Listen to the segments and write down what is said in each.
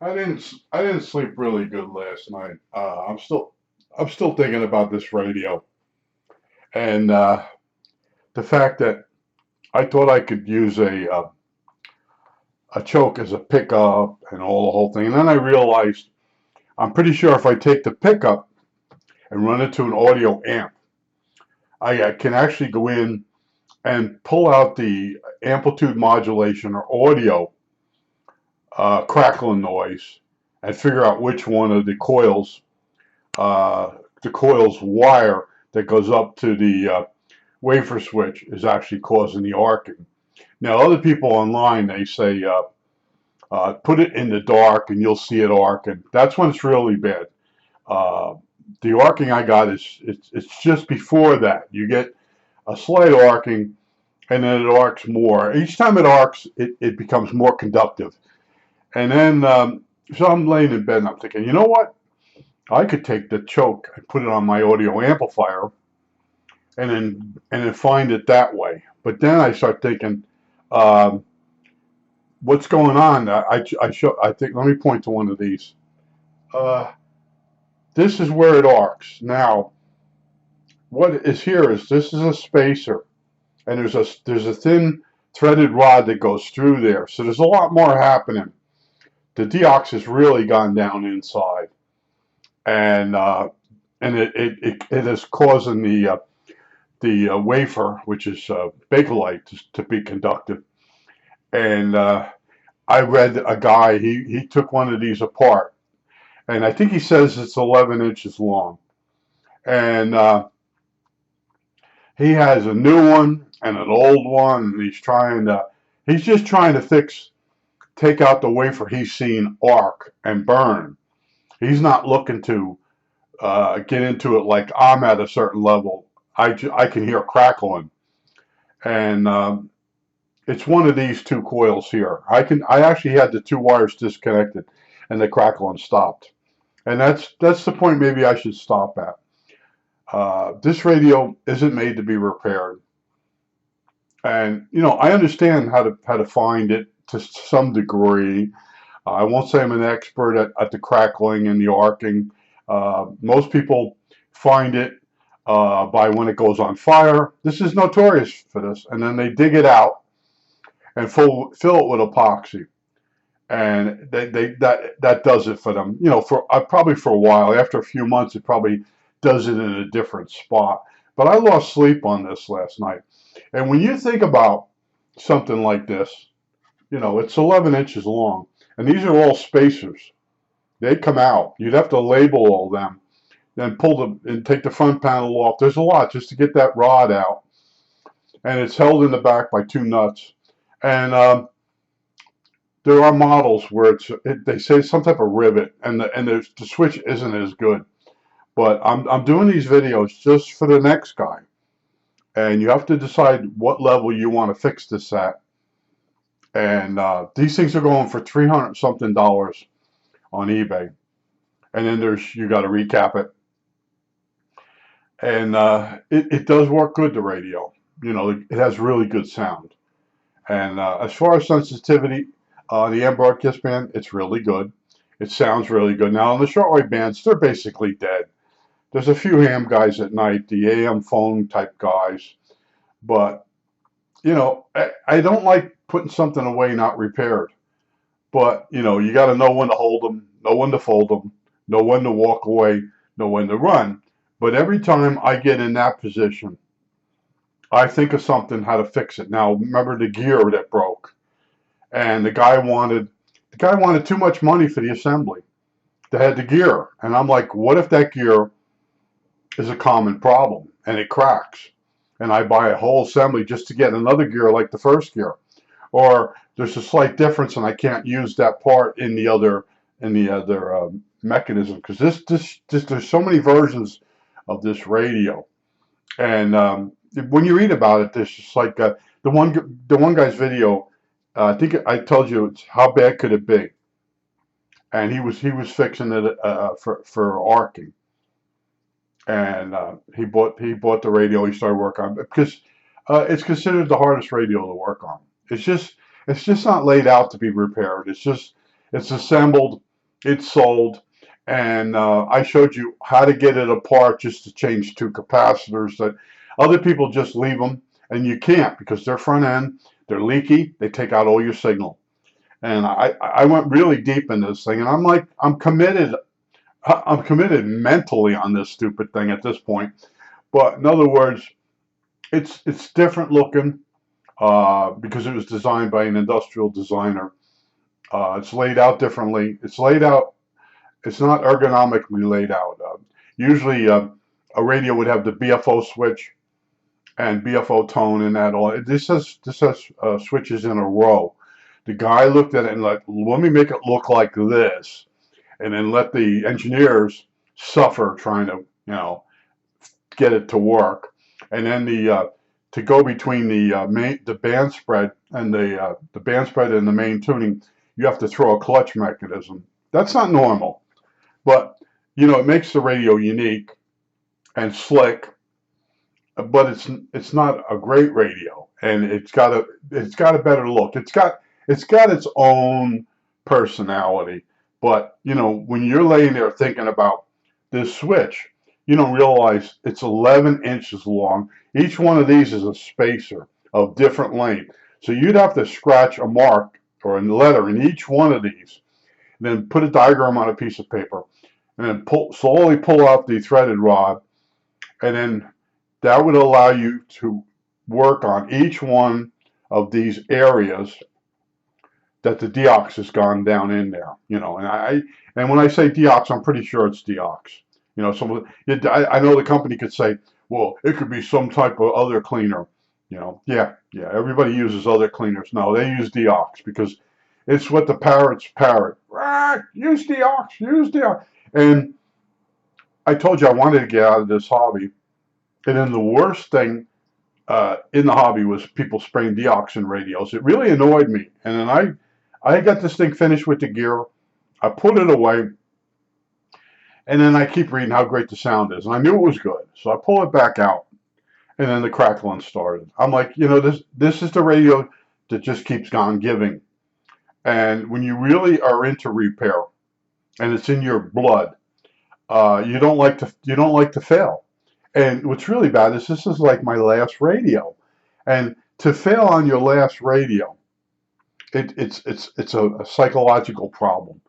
I didn't sleep really good last night. I'm still thinking about this radio and the fact that I thought I could use a choke as a pickup and all the whole thing, and then I realized I'm pretty sure if I take the pickup and run it to an audio amp, I can actually go in and pull out the amplitude modulation or audio crackling noise and figure out which one of uh, the coil's wire that goes up to the wafer switch is actually causing the arcing. Now, other people online, they say put it in the dark and you'll see it arc, and that's when it's really bad. Uh, the arcing I got it's just before that. You get a slight arcing, and then it arcs more. Each time it arcs, it becomes more conductive. And then, so I'm laying in bed and I'm thinking, you know what? I could take the choke and put it on my audio amplifier and then find it that way. But then I start thinking, um, what's going on? I think. Let me point to one of these. Uh, this is where it arcs. Now, what is here is this is a spacer, and there's a thin threaded rod that goes through there. So there's a lot more happening. The deox has really gone down inside, and it is causing the wafer, which is bakelite, to be conductive. And I read a guy, he took one of these apart, and I think he says it's 11 inches long. And he has a new one and an old one, and he's just trying to take out the wafer he's seen arc and burn. He's not looking to get into it like I'm at a certain level. I can hear crackling, and it's one of these two coils here. I actually had the two wires disconnected, and the crackling stopped. And that's the point maybe I should stop at. This radio isn't made to be repaired, and I understand how to find it to some degree. I won't say I'm an expert at the crackling and the arcing. Most people find it by when it goes on fire. This is notorious for this, and then they dig it out and fill it with epoxy, and that does it for them. For probably for a while. After a few months, it probably does it in a different spot. But I lost sleep on this last night, and when you think about something like this, it's 11 inches long, and these are all spacers. They come out. You'd have to label all them, then and take the front panel off. There's a lot just to get that rod out, and it's held in the back by two nuts. And there are models where they say some type of rivet, and the switch isn't as good. But I'm doing these videos just for the next guy, and you have to decide what level you want to fix this at. And these things are going for $300 something on eBay, and then you got to recap it, and it does work good. The radio, it has really good sound, and as far as sensitivity, the M broadcast band, it's really good. It sounds really good. Now on the shortwave bands, they're basically dead. There's a few ham guys at night, the AM phone type guys, but I don't like putting something away not repaired. But you got to know when to hold them, know when to fold them, know when to walk away, know when to run. But every time I get in that position, I think of something how to fix it. Now remember the gear that broke, and the guy wanted too much money for the assembly. They had the gear, and I'm like, what if that gear is a common problem and it cracks, and I buy a whole assembly just to get another gear like the first gear, or there's a slight difference and I can't use that part in the other mechanism, because there's so many versions of this radio, and when you read about it, there's just like the one guy's video. I think I told you it's how bad could it be, and he was fixing it for arcing, and he bought the radio. He started working on it because it's considered the hardest radio to work on. It's just not laid out to be repaired. It's assembled, It's sold, and I showed you how to get it apart just to change two capacitors. That other people just leave them, and you can't because they're front end, they're leaky, they take out all your signal. And I went really deep in this thing, and I'm like, I'm committed. I'm committed mentally on this stupid thing at this point. But in other words, it's different looking because it was designed by an industrial designer. It's laid out differently. It's laid out. It's not ergonomically laid out. Usually, a radio would have the BFO switch and BFO tone and that all. This has switches in a row. The guy looked at it and like, let me make it look like this, and then let the engineers suffer trying to, get it to work. And then to go between the band spread and the band spread and the main tuning, you have to throw a clutch mechanism. That's not normal, but it makes the radio unique and slick. But it's not a great radio, and it's got a better look. It's got its own personality. But when you're laying there thinking about this switch, you don't realize it's 11 inches long. Each one of these is a spacer of different length. So you'd have to scratch a mark or a letter in each one of these, and then put a diagram on a piece of paper, and then slowly pull out the threaded rod, and then that would allow you to work on each one of these areas that the deox has gone down in there. And when I say deox, I'm pretty sure it's deox. I know the company could say, well, it could be some type of other cleaner. Yeah, everybody uses other cleaners. No, they use deox because it's what the parrots parrot. Use deox, use deox. And I told you I wanted to get out of this hobby. And then the worst thing in the hobby was people spraying deox in radios. It really annoyed me. And then I got this thing finished with the gear. I put it away. And then I keep reading how great the sound is. And I knew it was good. So I pull it back out. And then the crackling started. I'm like, this is the radio that just keeps on giving. And when you really are into repair and it's in your blood, you don't like to fail. And what's really bad is this is like my last radio, and to fail on your last radio, it's a psychological problem,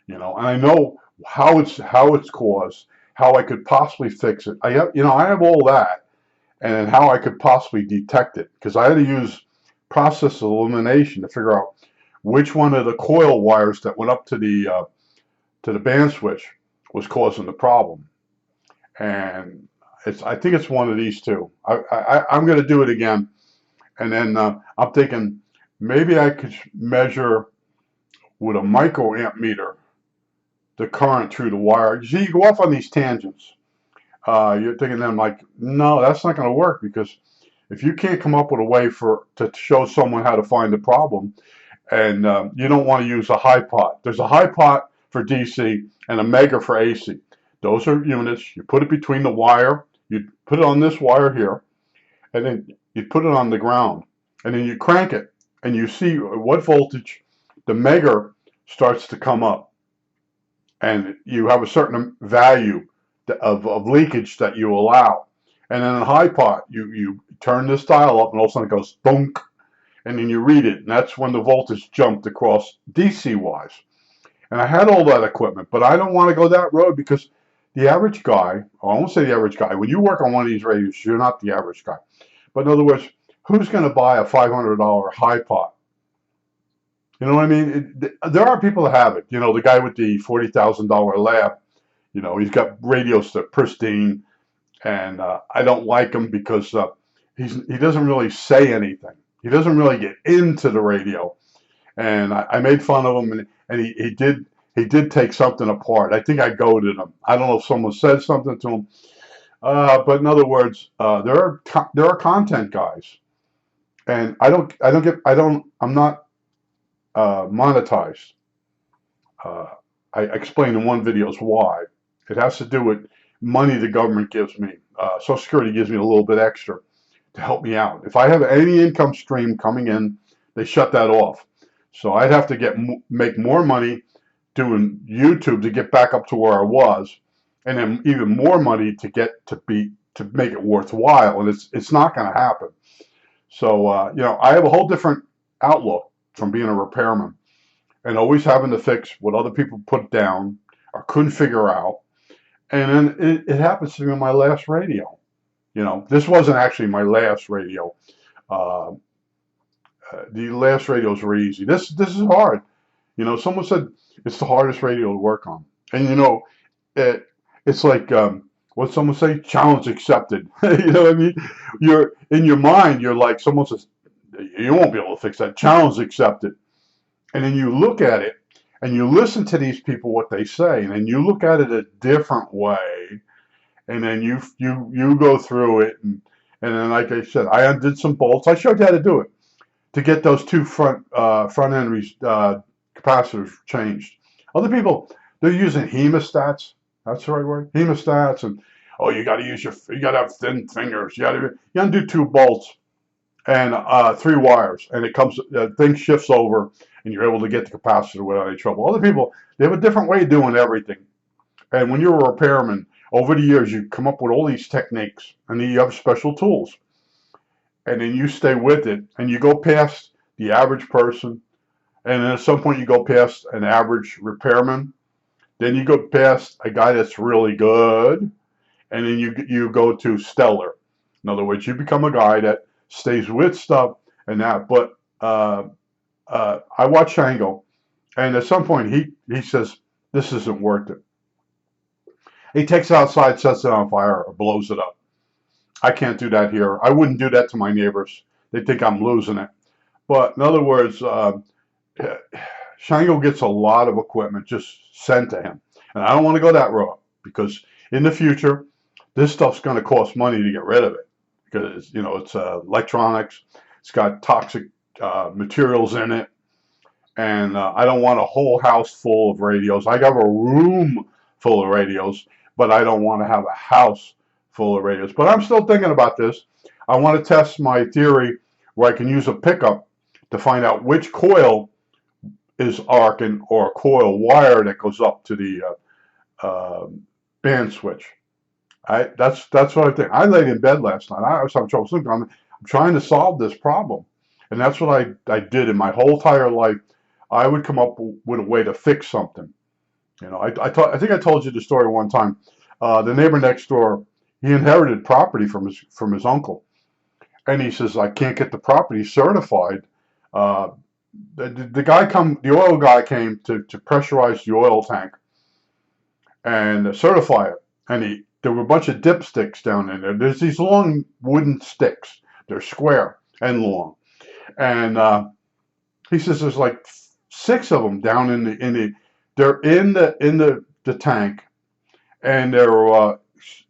And I know how it's caused, how I could possibly fix it. I have all that, and how I could possibly detect it because I had to use process elimination to figure out which one of the coil wires that went up to the band switch was causing the problem, and I think it's one of these two. I'm going to do it again, and then I'm thinking maybe I could measure with a microamp meter the current through the wire. You see, you go off on these tangents. You're thinking then like, no, that's not going to work because if you can't come up with a way to show someone how to find the problem, and you don't want to use a high pot. There's a high pot for DC and a mega for AC. Those are units. You put it between the wire. You put it on this wire here, and then you put it on the ground, and then you crank it, and you see what voltage the mega starts to come up, and you have a certain value of leakage that you allow. And then in a high pot, you turn this dial up, and all of a sudden it goes thunk, and then you read it, and that's when the voltage jumped across DC-wise. And I had all that equipment, but I don't want to go that road because the average guy, or I won't say the average guy, when you work on one of these radios, you're not the average guy. But in other words, who's going to buy a $500 high pot? You know what I mean? There are people that have it. The guy with the $40,000 lab, he's got radios that are pristine, and I don't like him because he doesn't really say anything. He doesn't really get into the radio. And I made fun of him, and he did take something apart. I think I goaded him. I don't know if someone said something to him, but in other words, there are content guys, and I'm not monetized. I explained in one video why. It has to do with money the government gives me. Social Security gives me a little bit extra to help me out. If I have any income stream coming in, they shut that off. So I'd have to make more money doing YouTube to get back up to where I was, and then even more money to get to make it worthwhile, and it's not going to happen. So I have a whole different outlook from being a repairman and always having to fix what other people put down or couldn't figure out. And then it happens to be on my last radio. This wasn't actually my last radio. Uh, the last radios were easy. This is hard. Someone said it's the hardest radio to work on, and it it's like what someone say, challenge accepted. You know what I mean? You're in your mind, you're like someone says, you won't be able to fix that. Challenge accepted, and then you look at it and you listen to these people what they say, and then you look at it a different way, and then you go through it, and then like I said, I undid some bolts. I showed you how to do it to get those two front end capacitors changed. Other people, they're using hemostats. That's the right word, hemostats, and you got to have thin fingers. You got to do two bolts and 3 wires, and it comes, thing shifts over, and you're able to get the capacitor without any trouble. Other people, they have a different way of doing everything. And when you're a repairman, over the years, you come up with all these techniques, and then you have special tools, and then you stay with it, and you go past the average person, and then at some point you go past an average repairman, then you go past a guy that's really good, and then you go to stellar. In other words, you become a guy that stays with stuff and that. But I watch Shango, and at some point he says, this isn't worth it. He takes it outside, sets it on fire, or blows it up. I can't do that here. I wouldn't do that to my neighbors. They think I'm losing it. But in other words, Shango gets a lot of equipment just sent to him. And I don't want to go that route, because in the future, this stuff's going to cost money to get rid of it, because it's electronics. It's got toxic materials in it. And I don't want a whole house full of radios. I got a room full of radios, but I don't want to have a house full of radios. But I'm still thinking about this. I want to test my theory where I can use a pickup to find out which coil is arcing, or a coil wire that goes up to the band switch. That's what I think. I laid in bed last night. I was having trouble sleeping. I'm trying to solve this problem, and that's what I did in my whole entire life. I would come up with a way to fix something. I think I told you the story one time. The neighbor next door, he inherited property from his uncle, and he says, I can't get the property certified. The oil guy came to pressurize the oil tank and certify it. And there were a bunch of dipsticks down in there. There's these long wooden sticks. They're square and long. And he says there's like 6 of them down they're in the tank, and they're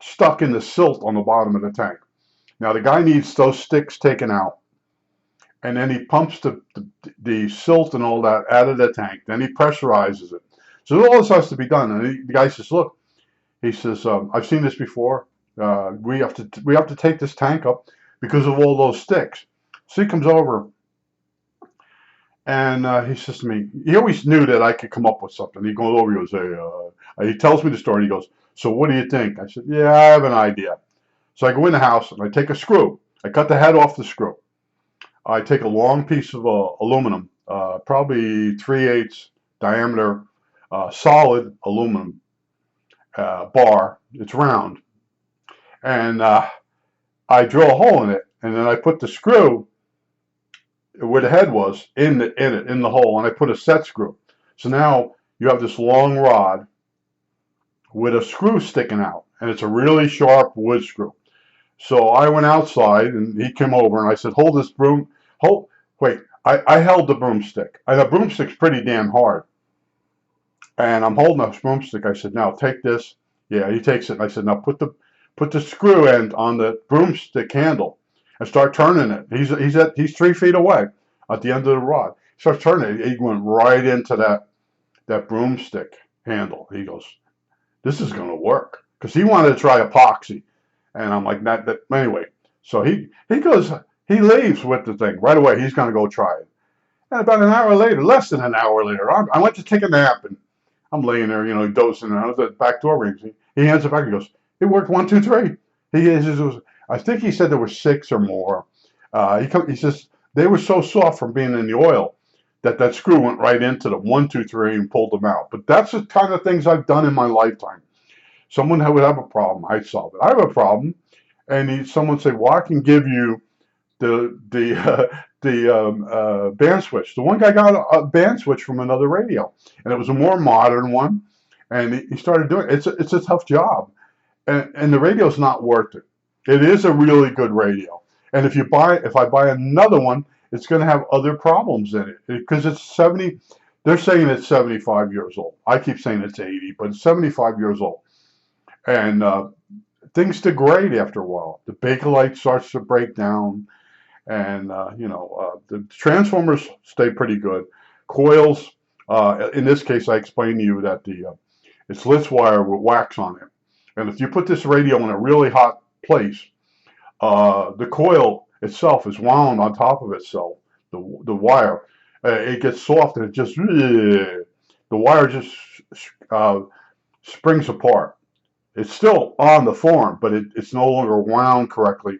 stuck in the silt on the bottom of the tank. Now the guy needs those sticks taken out, and then he pumps the silt and all that out of the tank. Then he pressurizes it. So all this has to be done. And the guy says, look, he says, I've seen this before. We have to take this tank up because of all those sticks. So he comes over, and he says to me, he always knew that I could come up with something. He goes over, he goes, he tells me the story, and he goes, so what do you think? I said, yeah, I have an idea. So I go in the house, and I take a screw. I cut the head off the screw. I take a long piece of aluminum, probably 3/8 diameter, solid aluminum bar. It's round. And I drill a hole in it, and then I put the screw where the head was in the hole, and I put a set screw. So now you have this long rod with a screw sticking out, and it's a really sharp wood screw. So I went outside, and he came over, and I said, hold this broom. Wait, I held the broomstick. And the broomstick's pretty damn hard. And I'm holding the broomstick. I said, now take this. Yeah, he takes it. And I said, now put the screw end on the broomstick handle and start turning it. He's 3 feet away at the end of the rod. He starts turning it. He went right into that broomstick handle. He goes, this is going to work. Because he wanted to try epoxy. And I'm like, that anyway. So he goes, he leaves with the thing right away. He's going to go try it. And about an hour later, less than an hour later, I went to take a nap, and I'm laying there, dozing around. The back door rings. He hands it back. He goes, "It worked 1, 2, 3." I think he said there were 6 or more. He says they were so soft from being in the oil that screw went right into the 1, 2, 3 and pulled them out. But that's the kind of things I've done in my lifetime. Someone who would have a problem, I solve it. I have a problem, and someone say, "Well, I can give you the band switch." The one guy got a band switch from another radio, and it was a more modern one, and he started doing it. It's a tough job, and the radio's not worth it. It is a really good radio, and if I buy another one, it's going to have other problems in it because it's 70. They're saying it's 75 years old. I keep saying it's 80, but it's 75 years old, and things degrade after a while. The Bakelite starts to break down, and the transformers stay pretty good. Coils, in this case, I explained to you that it's Litz wire with wax on it, and if you put this radio in a really hot place, the coil itself is wound on top of itself. The wire, it gets soft, and the wire just springs apart. It's still on the form, but it's no longer wound correctly.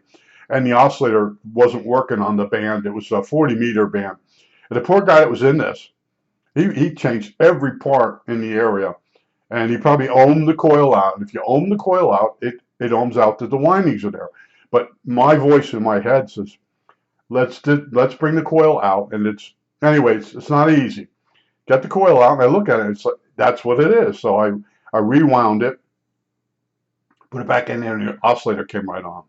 And the oscillator wasn't working on the band. It was a 40-meter band. And the poor guy that was in this, he changed every part in the area. And he probably ohmed the coil out. And if you ohm the coil out, it ohms out that the windings are there. But my voice in my head says, let's bring the coil out. And it's not easy. Get the coil out, and I look at it, and it's like, that's what it is. So I rewound it, put it back in there, and the oscillator came right on.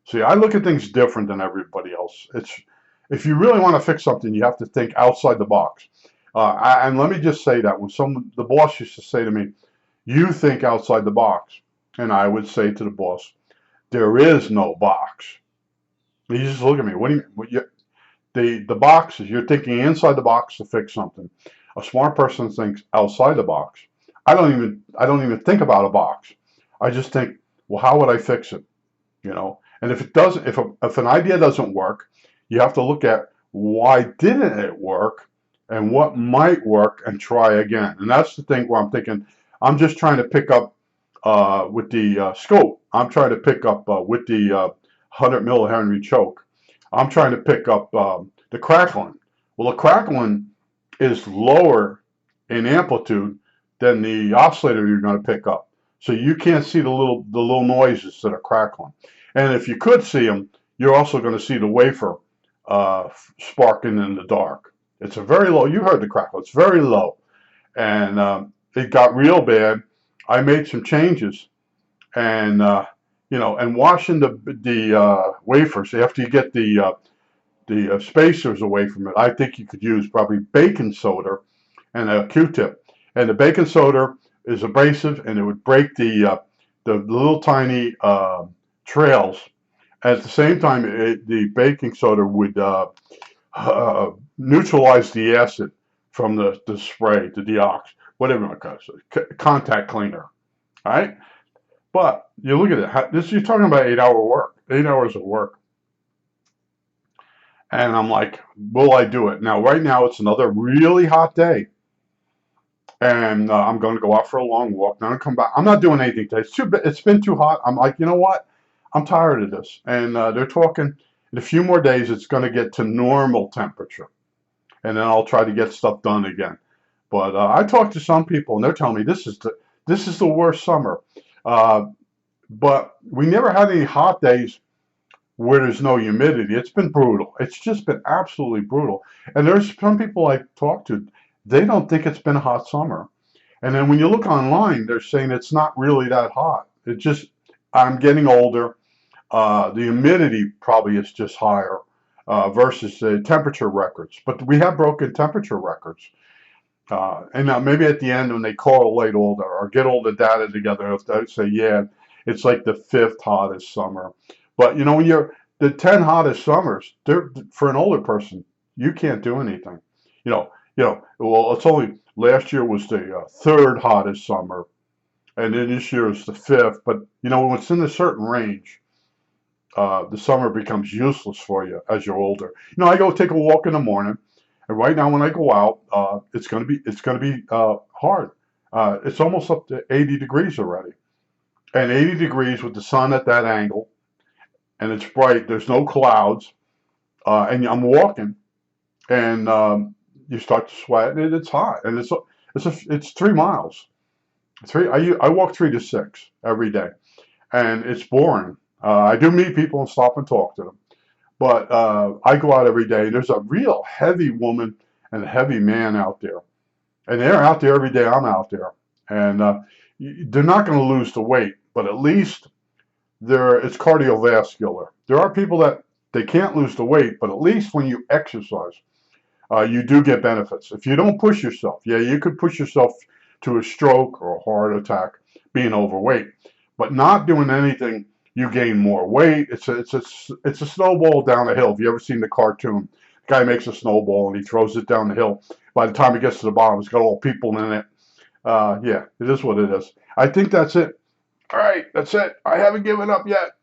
See, I look at things different than everybody else. If you really want to fix something, you have to think outside the box. And let me just say that when the boss used to say to me, "You think outside the box," and I would say to the boss, "There is no box." He just look at me. What do you mean? The box is you're thinking inside the box to fix something. A smart person thinks outside the box. I don't even think about a box. I just think, well, how would I fix it? And if it doesn't, if an idea doesn't work, you have to look at why didn't it work and what might work and try again. And that's the thing where I'm thinking, I'm just trying to pick up with the scope. I'm trying to pick up with the 100 millihenry choke. I'm trying to pick up the crackling. Well, the crackling is lower in amplitude than the oscillator you're going to pick up. So you can't see the little noises that are crackling. And if you could see them, you're also going to see the wafer sparking in the dark. It's a very low. You heard the crackle. It's very low, and it got real bad. I made some changes, and and washing the wafers after you get the spacers away from it. I think you could use probably baking soda and a Q-tip, and the baking soda is abrasive, and it would break the little tiny trails. At the same time, the baking soda would neutralize the acid from the spray, the deox, whatever it calls it, contact cleaner. All right, but you look at it. You're talking about 8-hour work, 8 hours of work, and I'm like, will I do it? Now, right now, it's another really hot day. And I'm going to go out for a long walk. Then I'll come back. I'm not doing anything today. It's been too hot. I'm like, you know what? I'm tired of this. And they're talking in a few more days, it's going to get to normal temperature. And then I'll try to get stuff done again. But I talked to some people, and they're telling me this is the worst summer. But we never had any hot days where there's no humidity. It's been brutal. It's just been absolutely brutal. And there's some people I talked to, they don't think it's been a hot summer. And then when you look online, they're saying it's not really that hot. I'm getting older. The humidity probably is just higher versus the temperature records. But we have broken temperature records. And now maybe at the end when they correlate or get all the data together, they say, yeah, it's like the 5th hottest summer. But when you're the 10 hottest summers, for an older person, you can't do anything. Well, it's only last year was the 3rd hottest summer, and then this year is the 5th. But when it's in a certain range, the summer becomes useless for you as you're older. I go take a walk in the morning, and right now when I go out, it's gonna be hard. It's almost up to 80 degrees already. And 80 degrees with the sun at that angle, and it's bright. There's no clouds, and I'm walking, and you start to sweat, and it's hot, and it's 3 miles. I walk 3 to 6 every day, and it's boring. I do meet people and stop and talk to them, but I go out every day. There's a real heavy woman and a heavy man out there, and they're out there every day. I'm out there, and they're not going to lose the weight, but at least it's cardiovascular. There are people that they can't lose the weight, but at least when you exercise, you do get benefits. If you don't push yourself, yeah, you could push yourself to a stroke or a heart attack being overweight, but not doing anything, you gain more weight. It's a snowball down the hill. Have you ever seen the cartoon? The guy makes a snowball and he throws it down the hill. By the time he gets to the bottom, it's got all people in it. Yeah, it is what it is. I think that's it. All right, that's it. I haven't given up yet.